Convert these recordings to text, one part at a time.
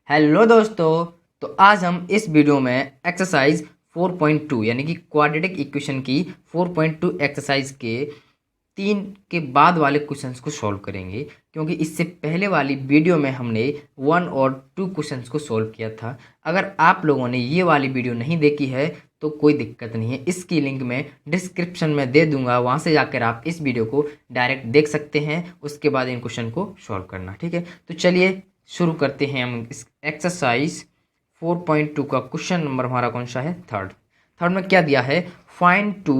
Hello दोस्तों। तो आज हम इस वीडियो में एक्सरसाइज 4.2 यानी कि क्वाड्रेटिक इक्वेशन की 4.2 एक्सरसाइज के 3 के बाद वाले क्वेश्चंस को सॉल्व करेंगे, क्योंकि इससे पहले वाली वीडियो में हमने 1 और 2 क्वेश्चंस को सॉल्व किया था। अगर आप लोगों ने ये वाली वीडियो नहीं देखी है तो कोई दिक्कत नहीं है, इसकी लिंक मैं डिस्क्रिप्शन में दे दूंगा, वहाँ से जाकर आप इस वीडियो को डायरेक्ट देख सकते हैं। उसके बाद इन क्वेश्चन को सॉल्व करना, ठीक है। तो चलिए शुरू करते हैं हम इस एक्सरसाइज 4.2 का। क्वेश्चन नंबर हमारा कौन सा है? थर्ड में क्या दिया है? Find two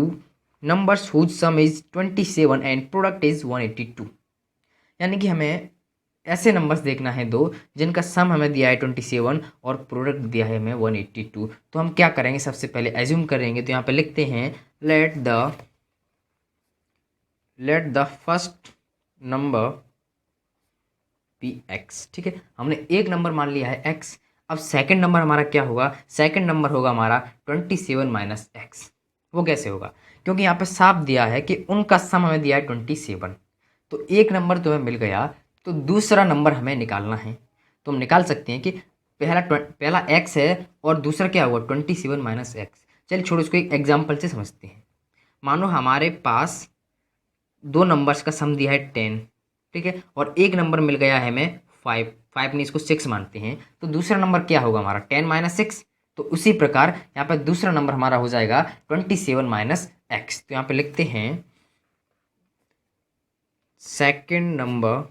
numbers whose sum is 27 and product is 182। यानी कि हमें ऐसे नंबर्स देखना है दो जिनका सम हमें दिया है 27 और प्रोडक्ट दिया है हमें 182। तो हम क्या करेंगे, सबसे पहले एज्यूम करेंगे। तो यहाँ पे लिखते हैं let the first number P x. ठीक है, हमने एक नंबर मान लिया है एक्स। अब सेकंड नंबर हमारा क्या होगा? सेकंड नंबर होगा हमारा 27 माइनस एक्स। वो कैसे होगा? क्योंकि यहाँ पे साफ दिया है कि उनका सम हमें दिया है 27। तो एक नंबर तो हमें मिल गया, तो दूसरा नंबर हमें निकालना है। तो हम निकाल सकते हैं कि पहला एक्स है और दूसरा क्या हुआ? 27 माइनस एक्स। चलिए छोड़ो, इसको एक एग्जाम्पल से समझते हैं। मानो हमारे पास दो नंबर्स का सम दिया है 10, ठीक है, और एक नंबर मिल गया है हमें 5 नहीं, इसको 6 मानते हैं। तो दूसरा नंबर क्या होगा हमारा? 10 माइनस 6। तो उसी प्रकार यहाँ पे दूसरा नंबर हमारा हो जाएगा 27 माइनस एक्स। तो यहाँ पे लिखते हैं सेकेंड नंबर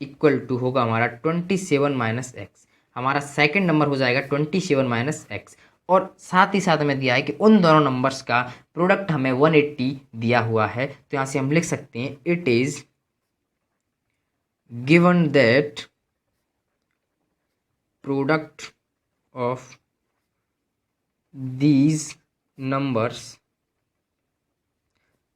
इक्वल टू होगा हमारा 27 माइनस एक्स। हमारा सेकेंड नंबर हो जाएगा 27 माइनस एक्स। और साथ ही साथ हमें दिया है कि उन दोनों नंबर्स का प्रोडक्ट हमें 180 दिया हुआ है। तो यहाँ से हम लिख सकते हैं it is given that product of these numbers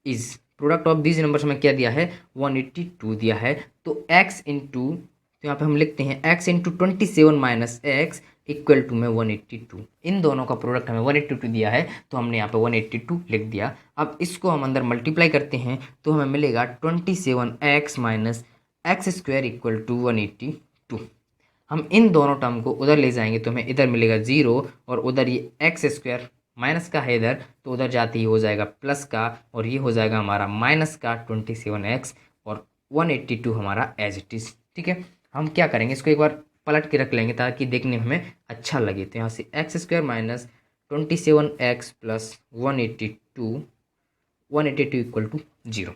is, product of these numbers में क्या दिया है? 182 दिया है। तो x इंटू, तो यहाँ पे हम लिखते हैं x into 27 minus x equal to में 182। इन दोनों का प्रोडक्ट हमें 182 दिया है, तो हमने यहाँ पे 182 लिख दिया। अब इसको हम अंदर मल्टीप्लाई करते हैं तो हमें मिलेगा 27x minus x square equal to 182। हम इन दोनों टर्म को उधर ले जाएंगे तो हमें इधर मिलेगा 0, और उधर ये एक्स स्क्वायर माइनस का है इधर, तो उधर जाते ही हो जाएगा प्लस का, और ये हो जाएगा हमारा माइनस का 27x, और 182 हमारा एज इट इज़। ठीक है, हम क्या करेंगे, इसको एक बार पलट के रख लेंगे ताकि देखने में हमें अच्छा लगे। तो यहाँ से x square minus 27x plus 182 equal to 0।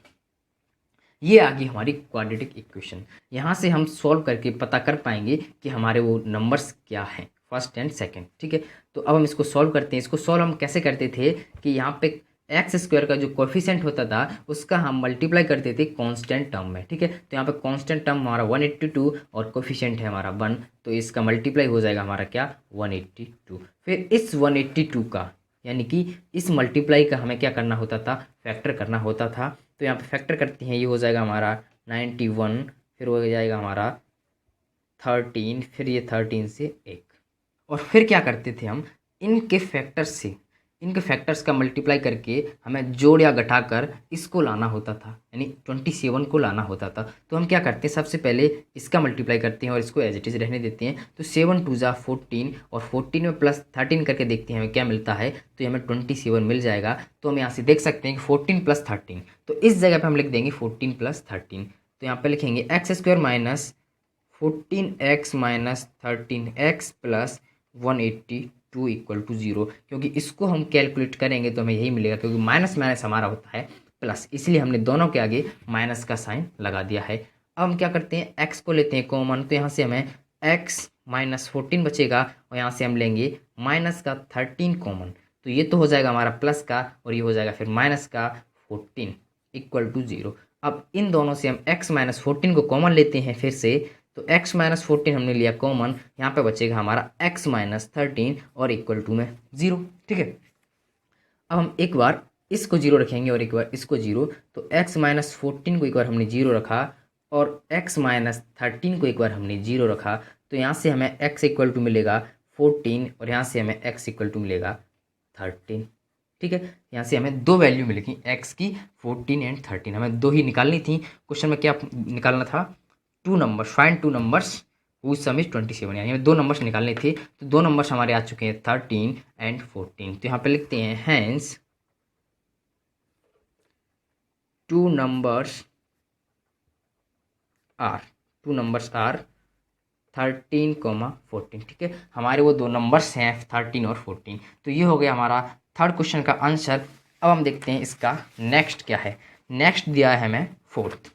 ये आ गई हमारी क्वाड्रेटिक इक्वेशन। यहाँ से हम सॉल्व करके पता कर पाएंगे कि हमारे वो नंबर्स क्या हैं, फर्स्ट एंड सेकंड। ठीक है, तो अब हम इसको सॉल्व करते हैं। इसको सॉल्व हम कैसे करते थे कि यहाँ पे एक्स स्क्वायर का जो कोफिशिएंट होता था उसका हम मल्टीप्लाई करते थे कांस्टेंट टर्म में। ठीक है, तो यहाँ पे कांस्टेंट टर्म हमारा 182 और कोफिशिएंट है हमारा 1, तो इसका मल्टीप्लाई हो जाएगा हमारा क्या? 182। फिर इस 182 का, यानी कि इस मल्टीप्लाई का हमें क्या करना होता था? फैक्टर करना होता था। तो यहाँ पे फैक्टर करते हैं, ये हो जाएगा हमारा 91, फिर हो जाएगा हमारा 13, फिर ये 13 से 1। और फिर क्या करते थे हम? इनके फैक्टर्स से, इनके फैक्टर्स का मल्टीप्लाई करके हमें जोड़ या घटाकर इसको लाना होता था, यानी 27 को लाना होता था। तो हम क्या करते हैं, सबसे पहले इसका मल्टीप्लाई करते हैं और इसको एज इट इज़ रहने देते हैं। तो 7 2 जा 14, और 14 में प्लस 13 करके देखते हैं हमें क्या मिलता है। तो हमें 27 मिल जाएगा। तो हम यहाँ से देख सकते हैं कि 14 प्लस 13, तो इस जगह पर हम लिख देंगे 14 प्लस 13। तो यहाँ पर लिखेंगे x square minus 14x minus 13x plus 182 equal to 0। क्योंकि इसको हम कैलकुलेट करेंगे तो हमें यही मिलेगा, क्योंकि माइनस माइनस हमारा होता है प्लस, इसलिए हमने दोनों के आगे माइनस का साइन लगा दिया है। अब हम क्या करते हैं, x को लेते हैं कॉमन। तो यहाँ से हमें x माइनस 14 बचेगा, और यहाँ से हम लेंगे माइनस का 13 कॉमन। तो ये तो हो जाएगा हमारा प्लस का, और ये हो जाएगा फिर माइनस का 14 इक्वल टू 0। अब इन दोनों से हम x माइनस 14 को कॉमन लेते हैं फिर से। तो x माइनस 14 हमने लिया कॉमन, यहाँ पे बचेगा हमारा x माइनस 13 और इक्वल टू में 0। ठीक है, अब हम एक बार इसको 0 रखेंगे और एक बार इसको 0। तो x माइनस 14 को एक बार हमने 0 रखा, और x माइनस 13 को एक बार हमने 0 रखा। तो यहाँ से हमें x इक्वल टू मिलेगा 14, और यहाँ से हमें x इक्वल टू मिलेगा 13। ठीक है, यहाँ से हमें दो वैल्यू मिलेगी x की, 14 एंड 13। हमें दो ही निकालनी थी। क्वेश्चन में क्या निकालना था? Two numbers, find two numbers whose sum is 27, यानी हमें 2 नंबर्स निकालने थे, तो 2 नंबर्स हमारे आ चुके हैं 13 एंड 14। तो यहाँ पे लिखते हैं हैंस 2 नंबर्स आर 13, 14। ठीक है, हमारे वो 2 नंबर्स हैं 13 और 14। तो ये हो गया हमारा थर्ड क्वेश्चन का आंसर। अब हम देखते हैं इसका नेक्स्ट क्या है। नेक्स्ट दिया है हमें फोर्थ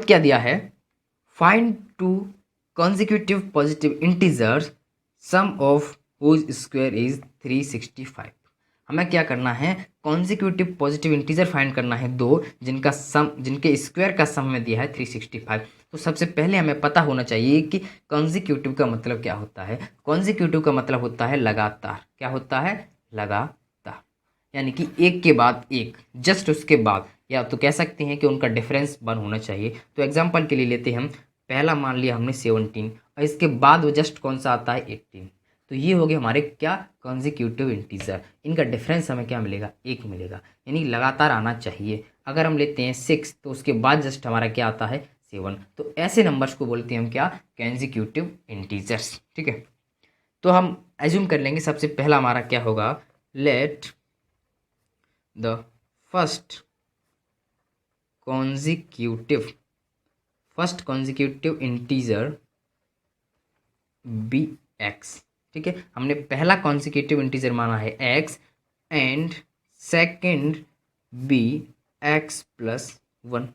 क्या दिया है, find 2 consecutive positive integers sum of whose square is 365। हमें क्या करना है, कॉन्जिक्यूटिव पॉजिटिव इंटीजर फाइंड करना है 2 जिनके स्क्वायर का सम हमें दिया है 365। तो सबसे पहले हमें पता होना चाहिए कि कॉन्जिक्यूटिव का मतलब क्या होता है। कॉन्जिक्यूटिव का मतलब होता है लगातार। क्या होता है, लगातार, यानी कि एक के बाद एक, जस्ट उसके बाद, या तो कह सकते हैं कि उनका डिफरेंस 1 होना चाहिए। तो एग्जांपल के लिए लेते हैं हम, पहला मान लिया हमने 17 और इसके बाद वो जस्ट कौन सा आता है 18। तो ये हो गए हमारे क्या, कॉन्जिक्यूटिव इंटीजर। इनका डिफरेंस हमें क्या मिलेगा, 1 मिलेगा, यानी लगातार आना चाहिए। अगर हम लेते हैं 6 तो उसके बाद जस्ट हमारा क्या आता है 7। तो ऐसे नंबर्स को बोलते हैं हम क्या, कॉन्जिक्यूटिव इंटीजर्स। ठीक है, तो हम एज्यूम कर लेंगे सबसे पहला हमारा क्या होगा, let the first consecutive integer be x. ठीक है, हमने पहला कॉन्जिक्यूटिव इंटीजर माना है x and second be x plus 1।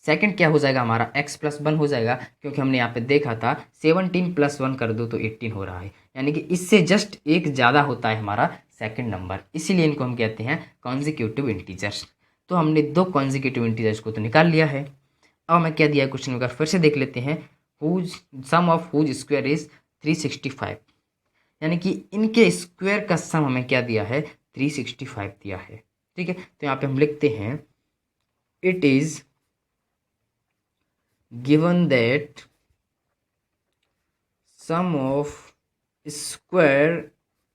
Second क्या हो जाएगा हमारा, x प्लस 1 हो जाएगा, क्योंकि हमने यहाँ पे देखा था 17 प्लस 1 कर दो तो 18 हो रहा है, यानी कि इससे जस्ट एक ज़्यादा होता है हमारा सेकंड नंबर, इसीलिए इनको हम कहते हैं कॉन्जिक्यूटिव इंटीजर्स। तो हमने 2 कॉन्जिक्यूटिव इंटीजर्स को तो निकाल लिया है। अब हमें क्या दिया है क्वेश्चन में, फिर से देख लेते हैं, whose sum of whose square is 365, यानी कि इनके स्क्वायर का सम हमें क्या दिया है, 365 दिया है। ठीक है, तो यहाँ पे हम लिखते हैं, it is given that sum of square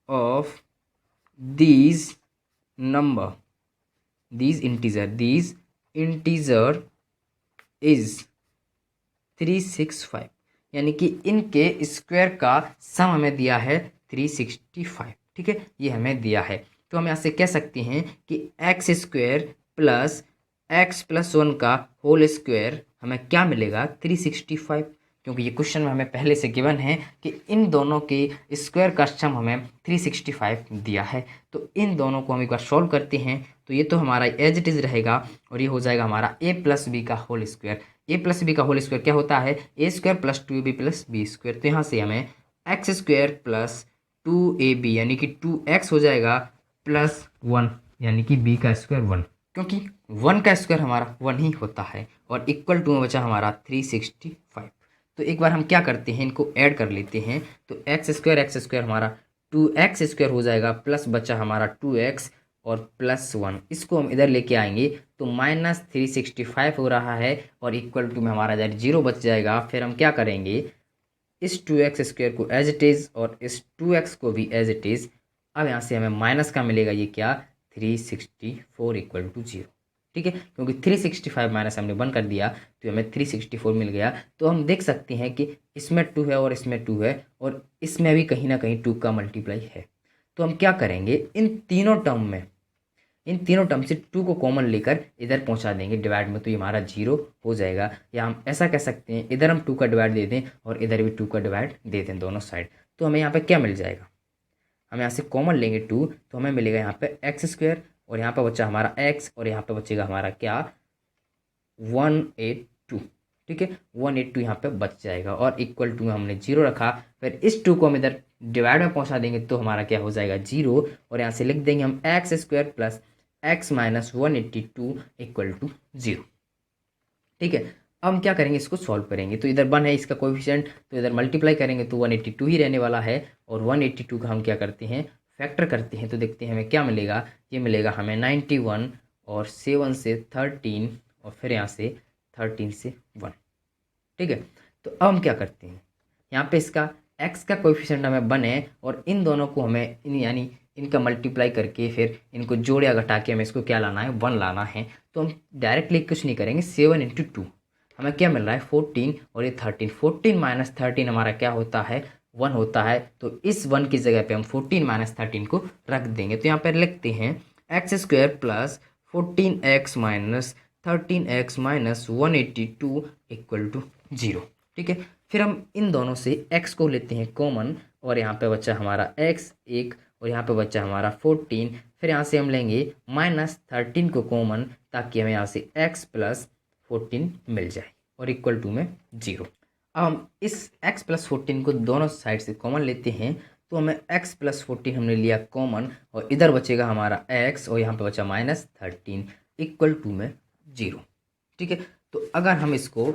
of these integer is 365, यानी कि इनके स्क्वायर का सम हमें दिया है 365। ठीक है, ये हमें दिया है। तो हम यहाँ से कह सकते हैं कि x square plus x plus 1 का होल स्क्वायर हमें क्या मिलेगा, 365, क्योंकि ये क्वेश्चन में हमें पहले से गिवन है कि इन दोनों के स्क्वायर का सम हमें 365 दिया है। तो इन दोनों को हम एक बार सॉल्व करते हैं, तो ये तो हमारा एज इट इज़ रहेगा और ये हो जाएगा हमारा ए प्लस बी का whole square. A plus b का होल स्क्वायर क्या होता है, a square plus 2ab plus b square. तो यहाँ से हमें एक्स स्क्वायर प्लस 2ab यानी कि 2x हो जाएगा प्लस 1 यानी कि b का स्क्वायर 1, क्योंकि 1 का स्क्वायर हमारा 1 ही होता है, और इक्वल टू में बचा हमारा 365। तो एक बार हम क्या करते हैं, इनको ऐड कर लेते हैं। तो एक्स स्क्वायर हमारा 2x स्क्वायर हो जाएगा, प्लस बचा हमारा 2x और प्लस 1, इसको हम इधर लेके आएंगे तो माइनस 365 हो रहा है, और इक्वल टू में हमारा इधर 0 बच जाएगा। फिर हम क्या करेंगे, इस 2x स्क्वायर को एज इट इज़ और इस 2x को भी एज इट इज़। अब यहाँ से हमें माइनस का मिलेगा, ये क्या, 364 इक्वल टू 0। ठीक है, क्योंकि 365 माइनस हमने 1 कर दिया तो हमें 364 मिल गया। तो हम देख सकते हैं कि इसमें 2 है और इसमें 2 है, और इसमें भी कहीं ना कहीं 2 का मल्टीप्लाई है। तो हम क्या करेंगे, इन तीनों टर्म से 2 को कॉमन लेकर इधर पहुंचा देंगे डिवाइड में, तो ये हमारा 0 हो जाएगा। या हम ऐसा कह सकते हैं, इधर हम 2 का डिवाइड दे दें और इधर भी 2 का डिवाइड दे दें दोनों साइड। तो हमें यहाँ पे क्या मिल जाएगा, हम यहाँ से कॉमन लेंगे 2, तो हमें मिलेगा यहाँ पे एक्स स्क्वायर, और यहाँ पर बचा हमारा x, और यहाँ पे बचेगा हमारा क्या, 182। ठीक है, 182 यहाँ पे बच जाएगा, और इक्वल टू में हमने 0 रखा। फिर इस 2 को हम इधर डिवाइड में पहुँचा देंगे तो हमारा क्या हो जाएगा, 0, और यहाँ से लिख देंगे हम x square plus x minus 182 equal to 0। ठीक है, अब हम क्या करेंगे, इसको सॉल्व करेंगे। तो इधर 1 है इसका कोएफिशिएंट, तो इधर मल्टीप्लाई करेंगे तो 182 ही रहने वाला है, और 182 का हम क्या करते हैं, फैक्टर करते हैं। तो देखते हैं हमें क्या मिलेगा, ये मिलेगा हमें 91, और 7 से 13, और फिर यहाँ से 13 से 1। ठीक है, तो अब हम क्या करते हैं, यहाँ पे इसका x का कोएफिशिएंट हमें 1 है, और इन दोनों को हमें यानी इनका मल्टीप्लाई करके फिर इनको जोड़ या घटा के हमें इसको क्या लाना है, 1 लाना है। तो हम डायरेक्टली कुछ नहीं करेंगे, 7 × 2, हमें क्या मिल रहा है 14 और ये 13, 14 माइनस 13 हमारा क्या होता है 1 होता है। तो इस 1 की जगह पे हम 14 माइनस 13 को रख देंगे। तो यहाँ पर लिखते हैं x square plus 14x minus 13x minus 182 equal to 0। ठीक है, फिर हम इन दोनों से x को लेते हैं कॉमन और यहाँ पे बचा हमारा x एक और यहाँ पे बचा हमारा 14। फिर यहाँ से हम लेंगे माइनस 13 को कॉमन ताकि हमें यहाँ से x प्लस 14 मिल जाए और इक्वल टू में 0। अब हम इस x प्लस 14 को दोनों साइड से कॉमन लेते हैं तो हमें x प्लस 14 हमने लिया कॉमन और इधर बचेगा हमारा x और यहाँ पे बचा माइनस 13 इक्वल टू में 0। ठीक है, तो अगर हम इसको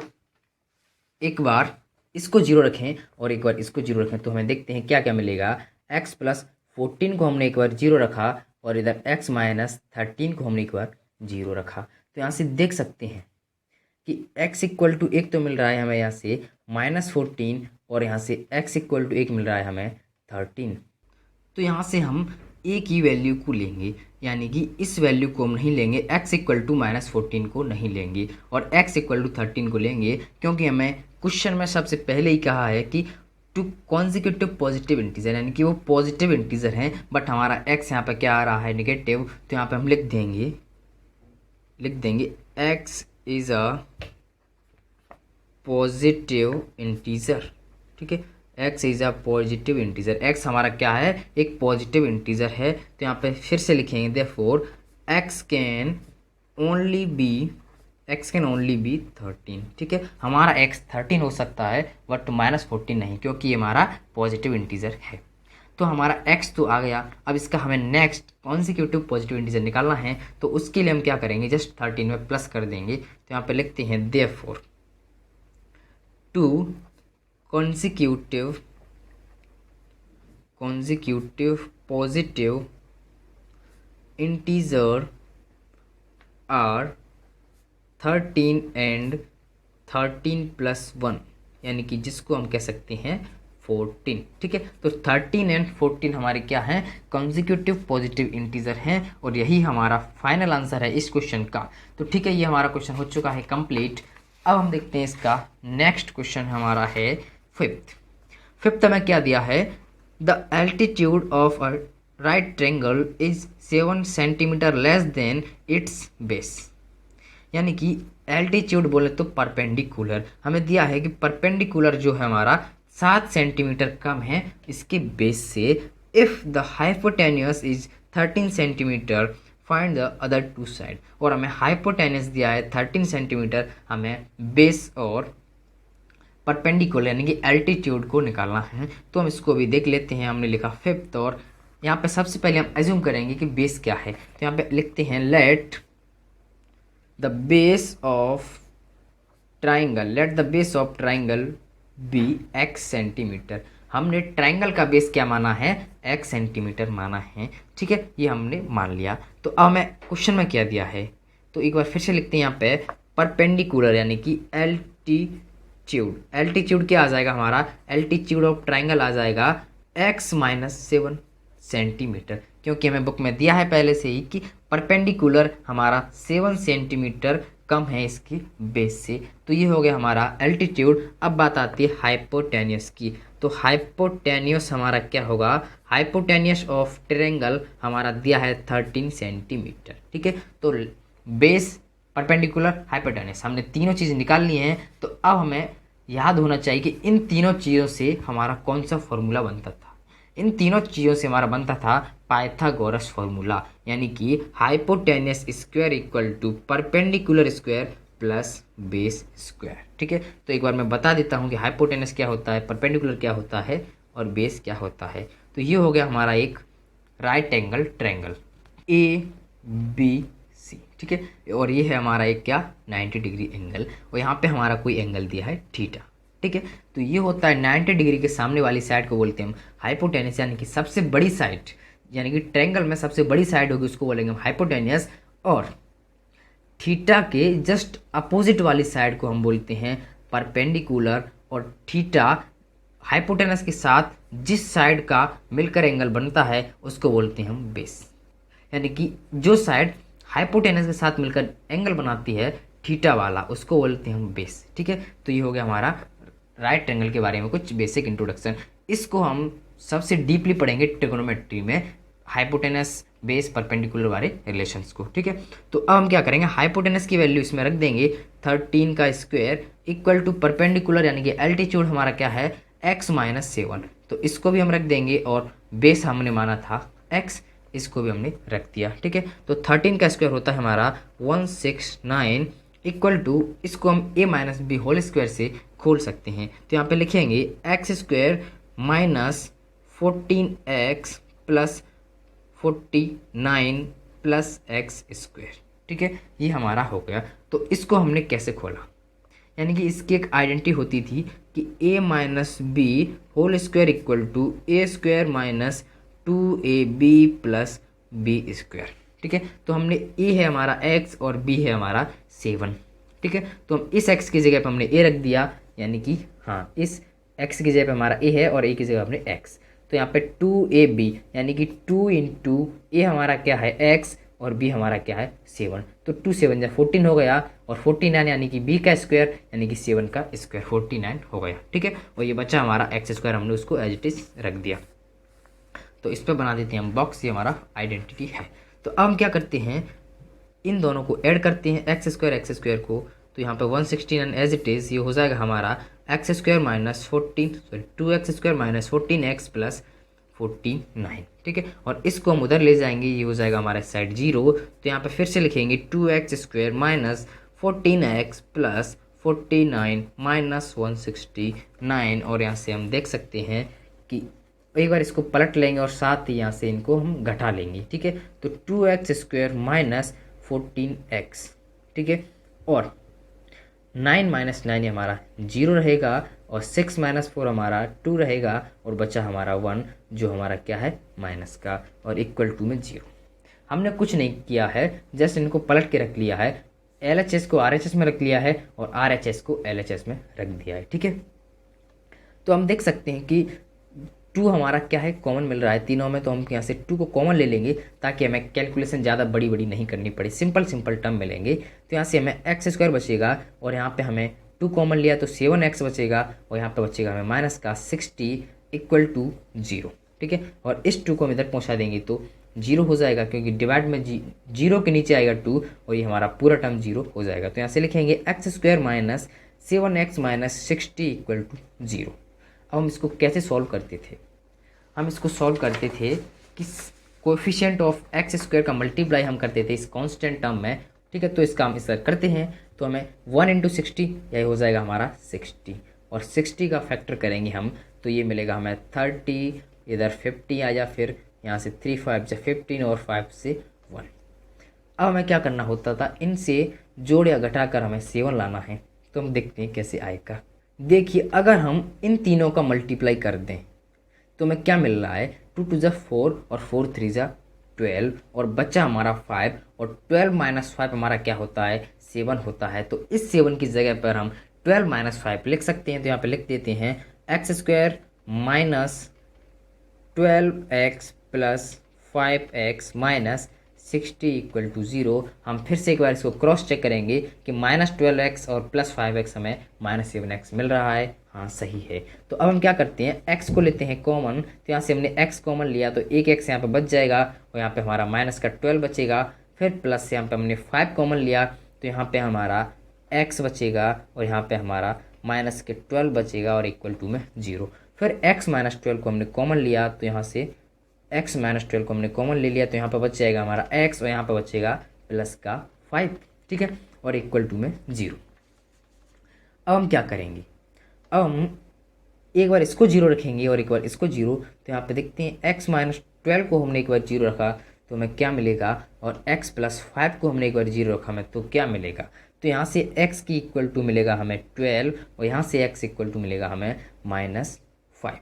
एक बार इसको 0 रखें और एक बार इसको 0 रखें तो हमें देखते हैं क्या क्या मिलेगा। x प्लस 14 को हमने एक बार 0 रखा और इधर x माइनस 13 को हमने एक बार 0 रखा। तो यहाँ से देख सकते हैं कि x इक्वल टू 1 तो मिल रहा है हमें यहाँ से -14 और यहाँ से x इक्वल टू 1 मिल रहा है हमें 13। तो यहाँ से हम एक ही वैल्यू को लेंगे, यानी कि इस वैल्यू को हम नहीं लेंगे, x इक्वल टू -14 को नहीं लेंगे और x इक्वल टू 13 को लेंगे, क्योंकि हमें क्वेश्चन में सबसे पहले ही कहा है कि टू कॉन्जिक्यूटिव पॉजिटिव इंटीजर, यानी कि वो पॉजिटिव इंटीजर हैं बट हमारा x यहाँ पे क्या आ रहा है नेगेटिव। तो यहाँ पे हम लिख देंगे x is a positive integer. ठीक है, x is a positive integer, x हमारा क्या है एक पॉजिटिव इंटीजर है। तो यहाँ पे फिर से लिखेंगे therefore x can only be 13। ठीक है, हमारा x 13 हो सकता है बट -14 नहीं, क्योंकि ये हमारा पॉजिटिव इंटीजर है। तो हमारा x तो आ गया। अब इसका हमें नेक्स्ट कॉन्जिक्यूटिव पॉजिटिव इंटीजर निकालना है, तो उसके लिए हम क्या करेंगे जस्ट 13 में प्लस कर देंगे। तो यहाँ पे लिखते हैं therefore two consecutive positive integer are 13 and 13 plus 1, यानी कि जिसको हम कह सकते हैं 14। ठीक है, तो 13 एंड 14 हमारे क्या हैं कॉन्जिक्यूटिव पॉजिटिव इंटीजर हैं और यही हमारा फाइनल आंसर है इस क्वेश्चन का। तो ठीक है, ये हमारा क्वेश्चन हो चुका है कंप्लीट। अब हम देखते हैं इसका नेक्स्ट क्वेश्चन हमारा है फिफ्थ में क्या दिया है, the altitude of a right triangle is 7 centimetre less than it's base. यानी कि एल्टीट्यूड बोले तो परपेंडिकुलर, हमें दिया है कि परपेंडिकुलर जो है हमारा 7 सेंटीमीटर कम है इसके बेस से। If the hypotenuse is 13 centimetre find the other two side, और हमें हाइपोटेन्यूस दिया है 13 सेंटीमीटर, हमें बेस और परपेंडिकुलर यानी कि एल्टीट्यूड को निकालना है। तो हम इसको भी देख लेते हैं। हमने लिखा फिफ्थ और यहाँ पे सबसे पहले हम एज्यूम करेंगे कि बेस क्या है। तो यहाँ पे लिखते हैं let the base of triangle be x centimetre. हमने ट्राइंगल का बेस क्या माना है x सेंटीमीटर माना है। ठीक है, ये हमने मान लिया। तो अब हमें क्वेश्चन में क्या दिया है, तो एक बार फिर से लिखते हैं यहाँ पे परपेंडिकुलर यानी कि एल्टीट्यूड क्या आ जाएगा हमारा, एल्टीट्यूड ऑफ ट्राइंगल आ जाएगा x -7 सेंटीमीटर, क्योंकि हमें बुक में दिया है पहले से ही कि परपेंडिकुलर हमारा 7 सेंटीमीटर कम है इसकी बेस से। तो ये हो गया हमारा एल्टीट्यूड। अब बात आती है हाइपोटेन्यूस की। तो हाइपोटेन्यूस हमारा क्या होगा, हाइपोटेन्यूस ऑफ ट्रायंगल हमारा दिया है 13 सेंटीमीटर। ठीक है, तो बेस परपेंडिकुलर हाइपोटेन्यूस हमने तीनों चीज़ें निकाल ली हैं। तो अब हमें याद होना चाहिए कि इन तीनों चीज़ों से हमारा कौन सा फॉर्मूला बनता था। इन तीनों चीज़ों से हमारा बनता था पाइथागोरस फॉर्मूला, यानी कि hypotenuse square equal to perpendicular square plus base square. ठीक है, तो एक बार मैं बता देता हूँ कि हाइपोटेन्यूस क्या होता है, परपेंडिकुलर क्या होता है और बेस क्या होता है। तो ये हो गया हमारा एक राइट एंगल ट्रायंगल ABC। ठीक है, और ये है हमारा एक क्या 90 डिग्री एंगल, और यहाँ पे हमारा कोई एंगल दिया है थीटा। ठीक है, तो ये होता है 90 डिग्री के सामने वाली साइड को बोलते हैं हम हाइपोटेन्यूस, यानी कि सबसे बड़ी साइड, यानी कि ट्रायंगल में सबसे बड़ी साइड होगी उसको बोलेंगे हम हाइपोटेन्यूस। और थीटा के जस्ट अपोजिट वाली साइड को हम बोलते हैं परपेंडिकुलर। और थीटा हाइपोटेन्यूस के साथ जिस साइड का मिलकर एंगल बनता है उसको बोलते हैं हम बेस, यानी कि जो साइड हाइपोटेन्यूस के साथ मिलकर एंगल बनाती है थीटा वाला, उसको बोलते हैं हम बेस। ठीक है, तो ये हो गया हमारा राइट ट्रायंगल के बारे में कुछ बेसिक इंट्रोडक्शन। इसको हम सबसे डीपली पढ़ेंगे ट्रिग्नोमेट्री में, हाइपोटेनस बेस परपेंडिकुलर वाले रिलेशंस को। ठीक है, तो अब हम क्या करेंगे, हाइपोटेनस की वैल्यू इसमें रख देंगे 13 का स्क्वायर इक्वल टू परपेंडिकुलर यानी कि एल्टीट्यूड हमारा क्या है x माइनस 7, तो इसको भी हम रख देंगे, और बेस हमने माना था x, इसको भी हमने रख दिया। ठीक है, तो 13 का स्क्वायर होता है हमारा 169 इक्वल टू, इसको हम a minus b whole square से खोल सकते हैं, तो यहाँ पे लिखेंगे x square minus 14x plus 49 plus x square. ठीक है, ये हमारा हो गया। तो इसको हमने कैसे खोला, यानी कि इसकी एक आइडेंटिटी होती थी कि a minus b whole square equal to a square minus 2ab plus b square. ठीक है, तो हमने a है हमारा x और b है हमारा 7। ठीक है, तो हम इस x की जगह पर हमने a रख दिया, यानी कि हाँ इस x की जगह पर हमारा a है और a की जगह हमने x, तो यहाँ पे 2ab यानी कि 2 इंटू ए हमारा क्या है x और b हमारा क्या है 7, तो 2 7 जा 14 हो गया, और 49 यानी कि b का स्क्वायर यानी कि 7 का स्क्वायर 49 हो गया। ठीक है, और ये बचा हमारा एक्स स्क्वायर, हमने उसको एज इट इज रख दिया। तो इस पर बना देते हैं हम बॉक्स, ये हमारा आइडेंटिटी है। तो अब हम क्या करते हैं, इन दोनों को ऐड करते हैं एक्स स्क्वायर को, तो यहाँ पे 169 एज इट इज़, ये हो जाएगा हमारा x square minus 2x square minus 14x plus 49। ठीक है, और इसको हम उधर ले जाएंगे, ये हो जाएगा हमारा साइड 0, तो यहाँ पे फिर से लिखेंगे 2x square minus 14x plus 49 minus 169, और यहाँ से हम देख सकते हैं कि एक बार इसको पलट लेंगे और साथ ही यहाँ से इनको हम घटा लेंगे। ठीक है, तो 2x स्क्वायर माइनस 14x, ठीक है, और 9 माइनस 9 हमारा 0 रहेगा, और 6 माइनस 4 हमारा 2 रहेगा, और बचा हमारा 1 जो हमारा क्या है माइनस का, और इक्वल टू में 0। हमने कुछ नहीं किया है, जस्ट इनको पलट के रख लिया है, LHS को RHS में रख लिया है और RHS को LHS में रख दिया है। ठीक है, तो हम देख सकते हैं कि 2 हमारा क्या है कॉमन मिल रहा है तीनों में, तो हम यहाँ से 2 को कॉमन ले लेंगे ताकि हमें कैलकुलेशन ज़्यादा बड़ी बड़ी नहीं करनी पड़े, सिंपल टर्म मिलेंगे। तो यहाँ से हमें एक्स स्क्वायर बचेगा, और यहाँ पे हमें 2 कॉमन लिया तो 7x बचेगा, और यहाँ पे बचेगा हमें माइनस का 60 इक्वल टू 0। ठीक है, और इस 2 को हम इधर पहुँचा देंगे तो 0 हो जाएगा, क्योंकि डिवाइड में 0 के नीचे आएगा 2, और ये हमारा पूरा टर्म 0 हो जाएगा। तो यहाँ से लिखेंगे x square minus 7x minus 60 equal to 0। अब हम इसको कैसे सॉल्व करते थे, हम इसको सॉल्व करते थे कि कोएफिशिएंट ऑफ एक्स स्क्वायर का मल्टीप्लाई हम करते थे इस कांस्टेंट टर्म में। ठीक है, तो इसका हम इसका करते हैं, तो हमें 1 इंटू 60, यही हो जाएगा हमारा 60, और 60 का फैक्टर करेंगे हम, तो ये मिलेगा हमें 30, इधर 50 आया, फिर यहाँ से 3 5 से 15 और 5 से 1। अब हमें क्या करना होता था, इनसे जोड़ या घटाकर हमें 7 लाना है, तो हम देखते हैं कैसे आएगा। देखिए, अगर हम इन तीनों का मल्टीप्लाई कर दें तो हमें क्या मिल रहा है, 2 2 जा 4 और 4 3 जा 12, और बच्चा हमारा 5, और 12 माइनस 5 हमारा क्या होता है 7 होता है। तो इस 7 की जगह पर हम 12 माइनस 5 लिख सकते हैं, तो यहाँ पे लिख देते हैं x square minus 12x plus 5x minus 60 equal to 0। हम फिर से एक बार इसको क्रॉस चेक करेंगे कि माइनस 12x और प्लस 5x हमें माइनस 7x मिल रहा है, हाँ सही है। तो अब हम क्या करते हैं, x को लेते हैं कॉमन, तो यहाँ से हमने x कॉमन लिया तो एक x यहाँ पे बच जाएगा, और यहाँ पे हमारा माइनस का 12 बचेगा, फिर प्लस से यहाँ पे हमने 5 कॉमन लिया तो यहाँ पे हमारा x बचेगा, और यहाँ पे हमारा माइनस के 12 बचेगा, और इक्वल टू में 0। फिर x माइनस 12 को हमने कॉमन लिया, तो यहाँ से x माइनस 12 को हमने कॉमन ले लिया, तो यहाँ पर बच जाएगा हमारा x, और यहाँ पर बचेगा प्लस का 5। ठीक है, और इक्वल टू में 0। अब हम क्या करेंगे, अब हम एक बार इसको 0 रखेंगे और एक बार इसको 0, तो यहाँ पे देखते हैं x माइनस 12 को हमने एक बार 0 रखा तो हमें क्या मिलेगा, और x प्लस 5 को हमने एक बार 0 रखा हमें तो क्या मिलेगा। तो यहाँ से x की इक्वल टू मिलेगा हमें 12, और यहाँ से x इक्वल टू मिलेगा हमें माइनस 5।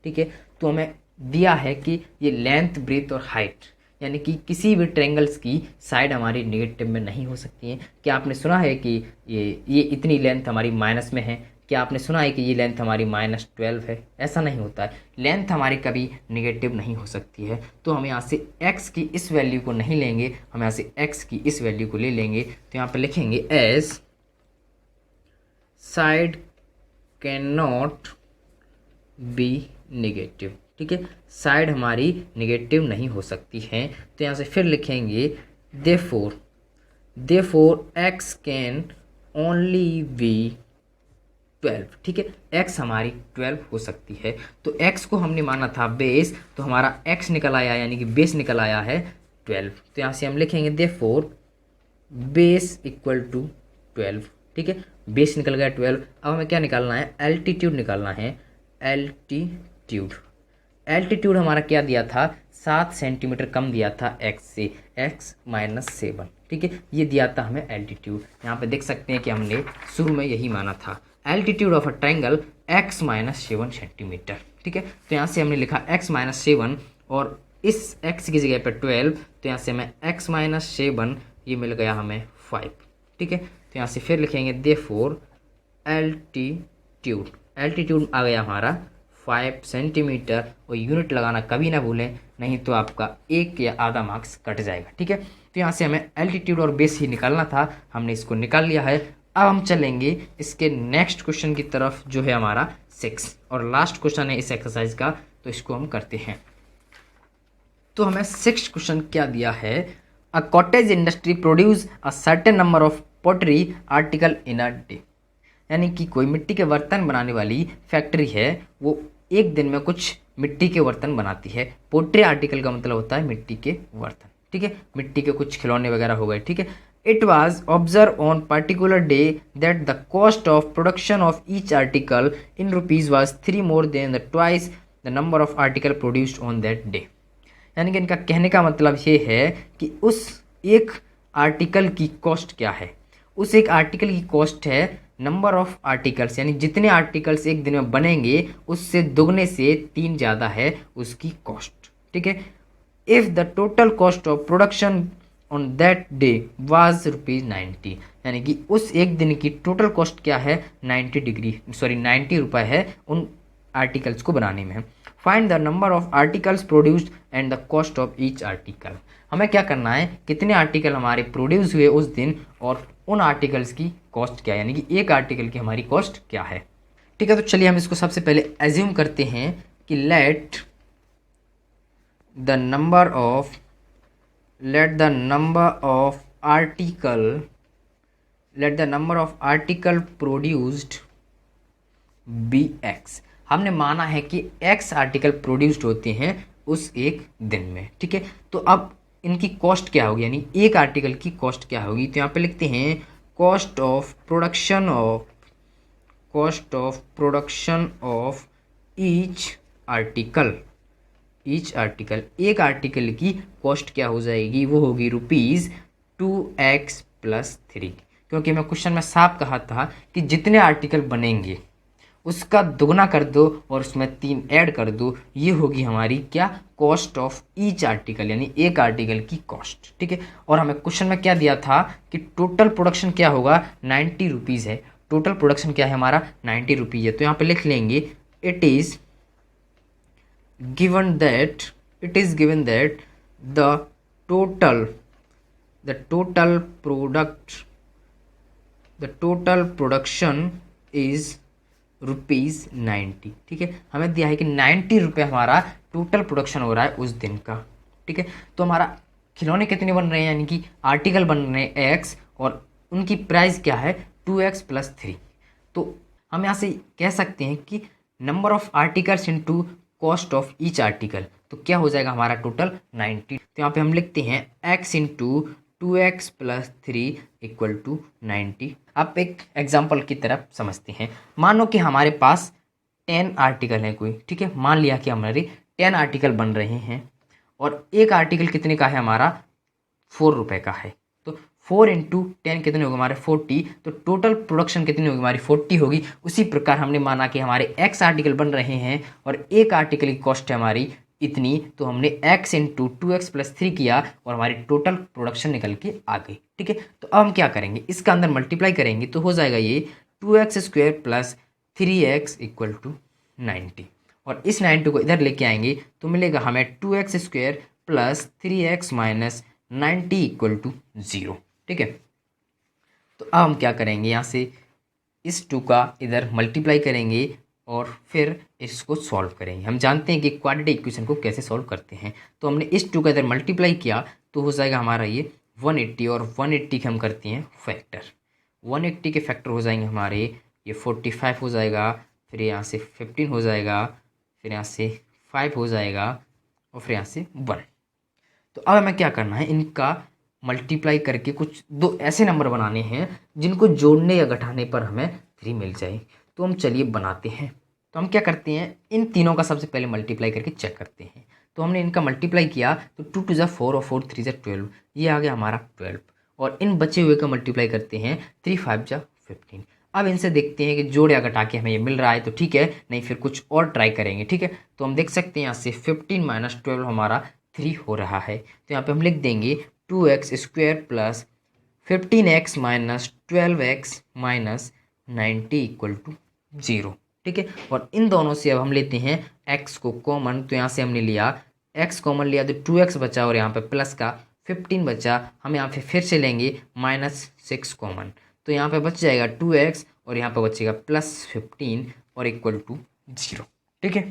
ठीक है, तो हमें दिया है कि ये लेंथ ब्रेथ और हाइट, यानी कि किसी भी ट्रायंगल्स की साइड हमारी नेगेटिव में नहीं हो सकती है। क्या आपने सुना है कि ये इतनी लेंथ हमारी माइनस में है, क्या आपने सुना है कि ये लेंथ हमारी -12 है? ऐसा नहीं होता है, लेंथ हमारी कभी निगेटिव नहीं हो सकती है। तो हम यहाँ से x की इस वैल्यू को नहीं लेंगे, हम यहाँ से x की इस वैल्यू को ले लेंगे। तो यहाँ पे लिखेंगे as side can not be negative. ठीक है, साइड हमारी नेगेटिव नहीं हो सकती है। तो यहाँ से फिर लिखेंगे therefore x can only be 12। ठीक है, x हमारी 12 हो सकती है। तो x को हमने माना था बेस, तो हमारा x निकल आया, यानी कि बेस निकल आया है 12। तो यहाँ से हम लिखेंगे देयरफॉर बेस इक्वल टू 12। ठीक है, बेस निकल गया 12। अब हमें क्या निकालना है? एल्टीट्यूड निकालना है। एल्टीट्यूड हमारा क्या दिया था? 7 सेंटीमीटर कम दिया था x से, x -7। ठीक है, ये दिया था हमें एल्टीट्यूड। यहाँ पे देख सकते हैं कि हमने शुरू में यही माना था, altitude of a triangle x -7 centimetre. ठीक है, तो यहाँ से हमने लिखा x -7 और इस x की जगह पर 12, तो यहाँ से हमें x -7 ये मिल गया हमें 5। ठीक है, तो यहाँ से फिर लिखेंगे देयरफॉर एल्टीट्यूड आ गया हमारा 5 सेंटीमीटर। और यूनिट लगाना कभी ना भूलें, नहीं तो आपका 1 या आधा मार्क्स कट जाएगा। ठीक है, तो यहाँ से हमें एल्टीट्यूड और बेस ही निकालना था, हमने इसको निकाल लिया है। अब हम चलेंगे इसके नेक्स्ट क्वेश्चन की तरफ, जो है हमारा 6 और लास्ट क्वेश्चन है इस एक्सरसाइज का, तो इसको हम करते हैं। तो हमें 6 क्वेश्चन क्या दिया है? A cottage industry produce a certain number of pottery article in a day. यानी कि कोई मिट्टी के बर्तन बनाने वाली फैक्ट्री है, वो एक दिन में कुछ मिट्टी के बर्तन बनाती है। पोट्री आर्टिकल का मतलब होता है मिट्टी के बर्तन। ठीक है, मिट्टी के कुछ खिलौने वगैरह हो गए। ठीक है, it was observe on particular day that the cost of production of each article in rupees was 3 more than the twice the number of article produced on that day. यानी कि इनका कहने का मतलब ये है कि उस एक आर्टिकल की कॉस्ट क्या है? उस एक आर्टिकल की कॉस्ट है नंबर ऑफ आर्टिकल्स, यानी जितने आर्टिकल्स एक दिन में बनेंगे उससे दुगने से 3 ज़्यादा है उसकी कॉस्ट। ठीक है, if the total cost of production on that day was ₹90, यानी कि उस एक दिन की टोटल कॉस्ट क्या है? 90 रुपये है उन आर्टिकल्स को बनाने में। Find the number of articles produced and the cost of each article. हमें क्या करना है? कितने आर्टिकल हमारे प्रोड्यूस हुए उस दिन और उन आर्टिकल्स की कॉस्ट क्या है, यानी कि एक आर्टिकल की हमारी कॉस्ट क्या है। ठीक है, तो चलिए हम इसको सबसे पहले एज्यूम करते हैं कि let the number of article produced be x. हमने माना है कि x आर्टिकल प्रोड्यूस्ड होते हैं उस एक दिन में। ठीक है, तो अब इनकी कॉस्ट क्या होगी, यानी एक आर्टिकल की कॉस्ट क्या होगी? तो यहाँ पे लिखते हैं cost of production of each article. एक आर्टिकल की कॉस्ट क्या हो जाएगी? वो होगी ₹2x+3, क्योंकि मैं क्वेश्चन में साफ कहा था कि जितने आर्टिकल बनेंगे उसका दुगना कर दो और उसमें 3 ऐड कर दो, ये होगी हमारी क्या? कॉस्ट ऑफ ईच आर्टिकल, यानी एक आर्टिकल की कॉस्ट। ठीक है, और हमें क्वेश्चन में क्या दिया था कि टोटल प्रोडक्शन क्या होगा? 90 रुपीज़ है। टोटल प्रोडक्शन क्या है हमारा? 90 रुपीज़ है। तो यहाँ पे लिख लेंगे it is given that the total production is ₹90। ठीक है, हमें दिया है कि 90 रुपये हमारा टोटल प्रोडक्शन हो रहा है उस दिन का। ठीक है, तो हमारा खिलौने कितने बन रहे हैं, यानी कि आर्टिकल बन रहे हैं x और उनकी प्राइस क्या है? 2x+3। तो हम यहाँ से कह सकते हैं कि number of articles into cost of each article, तो क्या हो जाएगा हमारा टोटल? 90। तो यहाँ पे हम लिखते हैं x इंटू 2x+3 = 90। आप एक एग्जाम्पल की तरफ समझते हैं। मानो कि हमारे पास 10 आर्टिकल हैं कोई। ठीक है, मान लिया कि हमारे 10 आर्टिकल बन रहे हैं और एक आर्टिकल कितने का है हमारा? 4 रुपये का है। तो 4 × 10 कितने होगा हमारे? 40। तो टोटल प्रोडक्शन कितनी होगी हमारी? 40 होगी। उसी प्रकार हमने माना कि हमारे x आर्टिकल बन रहे हैं और एक आर्टिकल की कॉस्ट है हमारी इतनी, तो हमने x × 2x+3 किया और हमारी टोटल प्रोडक्शन निकल के आ गई। ठीक है, तो अब हम क्या करेंगे? इसका अंदर मल्टीप्लाई करेंगे तो हो जाएगा ये 2x² + 3x इक्वल टू 90, और इस 90 को इधर लेके आएंगे तो मिलेगा हमें 2x² plus 3x minus 90 equal to 0। ठीक है, तो अब हम क्या करेंगे, यहाँ से इस 2 का इधर मल्टीप्लाई करेंगे और फिर इसको सॉल्व करेंगे। हम जानते हैं कि क्वाड्रेटिक इक्वेशन को कैसे सॉल्व करते हैं, तो हमने इस 2 का इधर मल्टीप्लाई किया तो हो जाएगा हमारा ये 180, और 180 के हम करते हैं फैक्टर। 180 के फैक्टर हो जाएंगे हमारे ये 45 हो जाएगा, फिर यहाँ से 15 हो जाएगा, फिर यहाँ से 5 हो जाएगा, और फिर यहाँ से 1। तो अब हमें क्या करना है, इनका मल्टीप्लाई करके कुछ 2 ऐसे नंबर बनाने हैं जिनको जोड़ने या घटाने पर हमें 3 मिल जाए। तो हम चलिए बनाते हैं। तो हम क्या करते हैं, इन तीनों का सबसे पहले मल्टीप्लाई करके चेक करते हैं। तो हमने इनका मल्टीप्लाई किया तो 2 2 4 और 4 3 12, ये आ गया हमारा 12। और इन बचे हुए का मल्टीप्लाई करते हैं 3 5 15। अब इनसे देखते हैं कि जोड़ या घटा के हमें ये मिल रहा है तो ठीक है, नहीं फिर कुछ और ट्राई करेंगे। ठीक है, तो हम देख सकते हैं यहाँ से 15 माइनस 12 हमारा 3 हो रहा है। तो यहाँ पे हम लिख देंगे 2x² plus 15x minus 12x minus 90 equal to 0। ठीक है, और इन दोनों से अब हम लेते हैं x को कॉमन। तो यहाँ से हमने लिया x कॉमन लिया तो 2x बचा, और यहाँ पे प्लस का 15 बचा। हम यहाँ पे फिर से लेंगे -6 कॉमन, तो यहाँ पे बच जाएगा 2x, और यहाँ पे बचेगा +15 और इक्वल टू 0। ठीक है,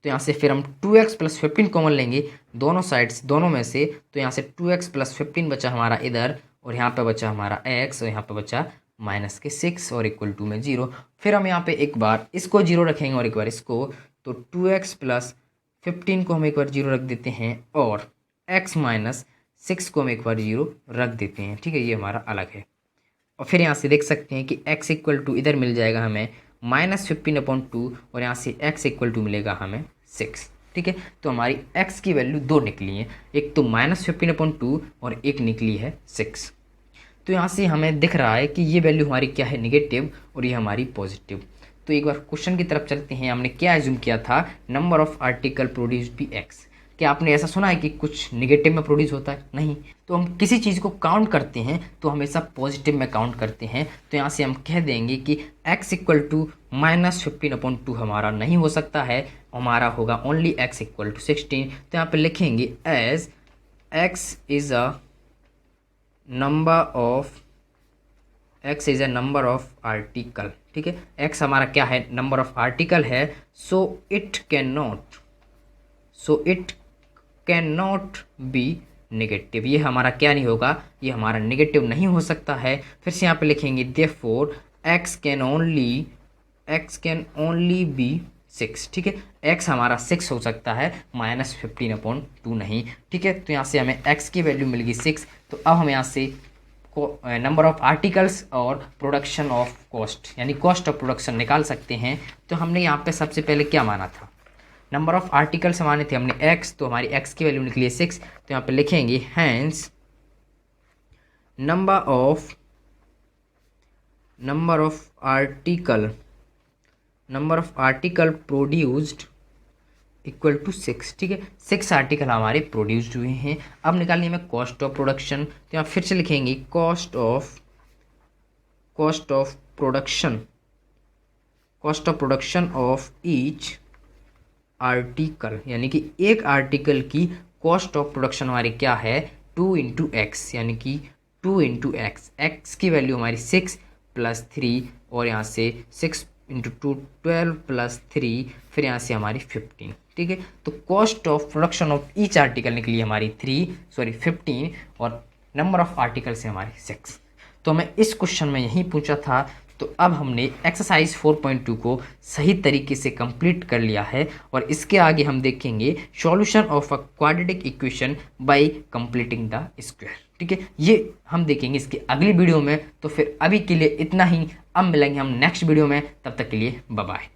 तो यहाँ से फिर हम 2x प्लस 15 कॉमन लेंगे दोनों साइड्स, दोनों में से। तो यहाँ से 2x प्लस 15 बचा हमारा इधर, और यहाँ पे बचा हमारा x, और यहाँ पे बचा -6 और इक्वल टू में 0। फिर हम यहाँ पे एक बार इसको 0 रखेंगे और एक बार इसको, तो 2x प्लस 15 को हम एक बार 0 रख देते हैं, और x माइनस 6 को हम एक बार 0 रख देते हैं। ठीक है, ये हमारा अलग है। और फिर यहाँ से देख सकते हैं कि x इक्वल टू इधर मिल जाएगा हमें -15/2, और यहाँ से x इक्वल टू मिलेगा हमें 6। ठीक है, तो हमारी x की वैल्यू 2 निकली है, एक तो -15/2 और एक निकली है 6। तो यहाँ से हमें दिख रहा है कि ये वैल्यू हमारी क्या है, नेगेटिव, और ये हमारी पॉजिटिव। तो एक बार क्वेश्चन की तरफ चलते हैं। हमने क्या एज्यूम किया था, number of article produced by x. क्या आपने ऐसा सुना है कि कुछ नेगेटिव में प्रोड्यूस होता है? नहीं। तो हम किसी चीज़ को काउंट करते हैं तो हमेशा पॉजिटिव में काउंट करते हैं। तो यहाँ से हम कह देंगे कि x इक्वल टू -15/2 हमारा नहीं हो सकता है, हमारा होगा ओनली x इक्वल टू 16। तो यहाँ पे लिखेंगे as x is a number of article. ठीक है, x हमारा क्या है, नंबर ऑफ आर्टिकल है। So it can not be negative. ये हमारा क्या नहीं होगा, ये हमारा नेगेटिव नहीं हो सकता है। फिर से यहाँ पे लिखेंगे therefore x can only be 6। ठीक है, x हमारा 6 हो सकता है, -15/2 नहीं। ठीक है, तो यहाँ से हमें x की वैल्यू मिल गई 6। तो अब हम यहाँ से नंबर ऑफ आर्टिकल्स और प्रोडक्शन ऑफ कॉस्ट यानी कॉस्ट ऑफ प्रोडक्शन निकाल सकते हैं। तो हमने यहाँ पे सबसे पहले क्या माना था, नंबर ऑफ आर्टिकल्स माने थे हमने x, तो हमारी x की वैल्यू निकली है 6। तो यहाँ पे लिखेंगे hence number of article produced equal to 6। ठीक है, 6 आर्टिकल हमारे प्रोड्यूस्ड हुए हैं। अब निकालनी है हमें कॉस्ट ऑफ प्रोडक्शन। तो यहाँ फिर से लिखेंगे cost of production of each article, यानी कि एक आर्टिकल की कॉस्ट ऑफ प्रोडक्शन हमारी क्या है, 2 × x, यानी कि 2 × x। x की वैल्यू हमारी 6 + 3, और यहाँ से 6 × 2 12 + 3, फिर यहाँ से हमारी 15। ठीक है, तो cost of production of each article निकली हमारी 15, और नंबर ऑफ आर्टिकल से हमारे 6। तो हमें इस क्वेश्चन में यही पूछा था। तो अब हमने एक्सरसाइज 4.2 को सही तरीके से कंप्लीट कर लिया है, और इसके आगे हम देखेंगे solution of a quadratic equation by completing the square. ठीक है, ये हम देखेंगे इसके अगली वीडियो में। तो फिर अभी के लिए इतना ही, अब मिलेंगे हम नेक्स्ट वीडियो में, तब तक के लिए बाय बाय।